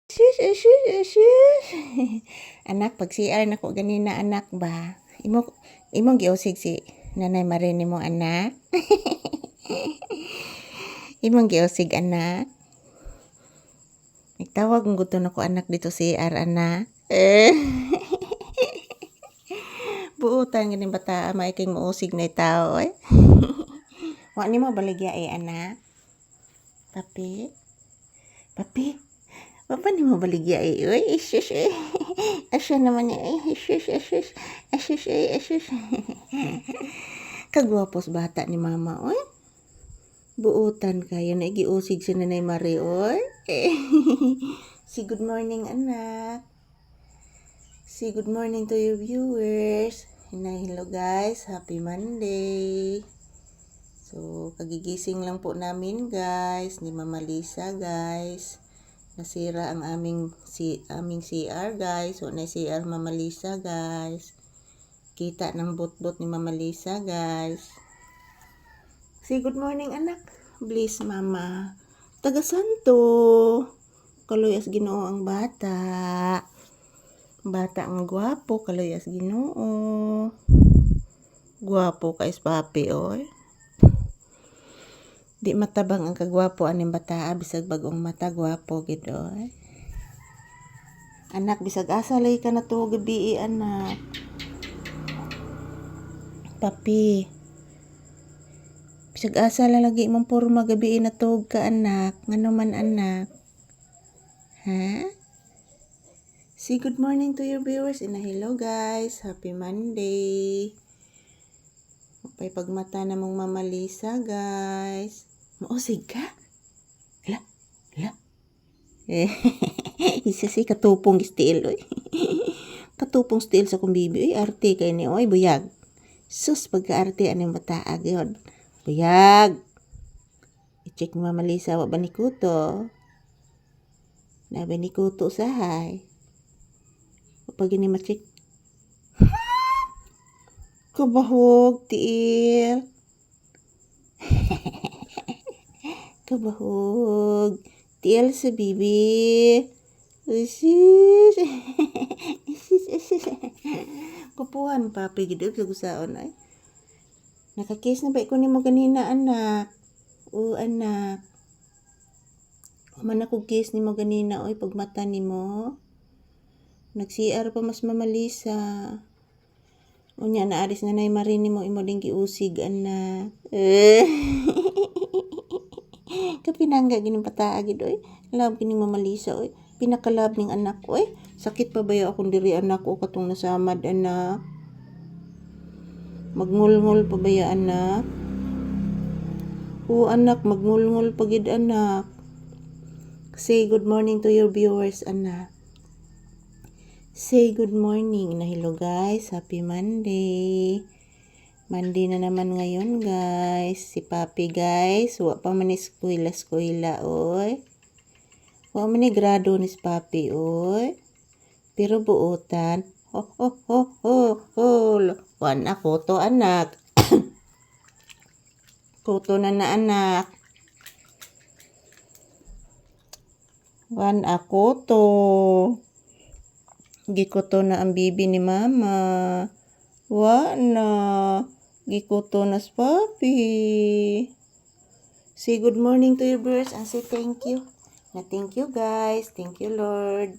Shush. Anak, pag CR na ko ganina anak ba? Imong giusig si Nanay Marini mo anak. Imong giusig anak. Nagtawag ng gusto na ko anak dito CR anak. Buutan ganing bata maiking muusig na tao eh. Wa nimo baligya anak. Papi. Papa ni mo baligya uy, shush asya naman niya shush. Kagwapos bata ni mama, oy. Buutan kayo, nagiusig si Nanay Marie, oy. Say good morning, anak. Say good morning to your viewers. Hello guys, happy Monday. So, kagigising lang po namin guys, ni Mama Lisa guys. Nasira ang aming CR guys. So, na CR Mama Lisa guys. Kita ng bot-bot ni Mama Lisa guys. Say good morning anak. Bless mama. Taga Santo. Kaluyas Ginoo ang bata. Bata ang gwapo. Kaluyas Ginoo. Gwapo ka is papi oy. Di matabang ang kagwapo aning bata, bisag bagong mata gwapo gid oy. Anak bisag asa lay ka na to gabi anak. Papi. Bisag asa lagi mong porma gabi na to ka anak, ngano man anak. Ha? Say good morning to your viewers and hello guys, happy Monday. Mapay pagmata na mong Mama Lisa guys. Mausig ka? Hala. Isa si katupong steel oy. Katupong steel sa kong bibi oy, arte kay ni oy buyag. Sus pagka-arte aning bataag yun. Buyag. I-check Mama Lisa wa ba ni kuto? Na ba ni kuto sahay? Pag ini ma-check. Kabahog tiil. Kabahog. Tiil sa bibi. Usis. Kupuhan papi gidog sa gusaon ay. Nakakiss na ba ko nimo ganina anak? O anak. Man ako kiss nimo ganina oy pagmata nimo. Nag-CR pa mas Mama Lisa. Unya na aris Nanay Marini mo imo ding giusig anak. Kapinangga gining pataa gid oy. Love kining Mama Lisa oy. Pinakalab ning anak ko oy. Sakit pa ba akong diri anak ko katong nasamad anak? Magngulngol pa ba anak? O anak magngulngol pa gid anak. Say good morning to your viewers anak. Say good morning na hello guys, happy Monday. Monday na naman ngayon guys. Si Papi guys, wa pa man eskwela oy. Wa man ni grado ni si Papi oy. Pero buutan. Wan ako to anak. Kuto na anak. Wan ako to. Gikuto na ang bibi ni mama. Wa na. Gikuto na si Papi. Say good morning to your viewers and say thank you. Na thank you guys. Thank you Lord.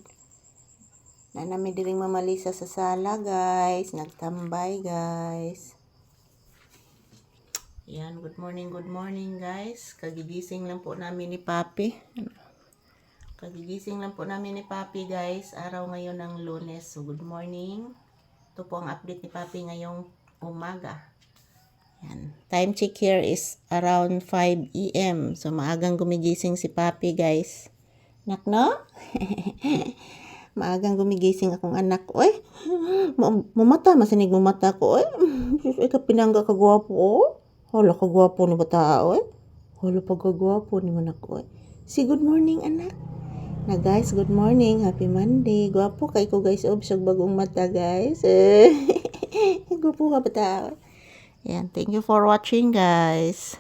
Na namin diring Mama Lisa sa sala guys. Nagtambay guys. Yan, good morning guys. Kagigising lang po namin ni Papi. Kagigising lang po namin ni Papi guys. Araw ngayon ng Lunes. So good morning. Ito po ang update ni Papi ngayong umaga. Yan. Time check here is around 5 AM. So maagang gumigising si Papi guys. Nak no? Maagang gumigising akong anak. Oy, mamata. Masinig mamata ko. Oy, kapinangga kagwapo. Oh. Hala kagwapo ni bata. Oy. Hala pagkagwapo ni manak. Oy. Say good morning anak. Na guys, good morning. Happy Monday. Gwapo kay ko guys. Obsag bagong mata guys. Gwapo ka bata. Yan. Thank you for watching guys.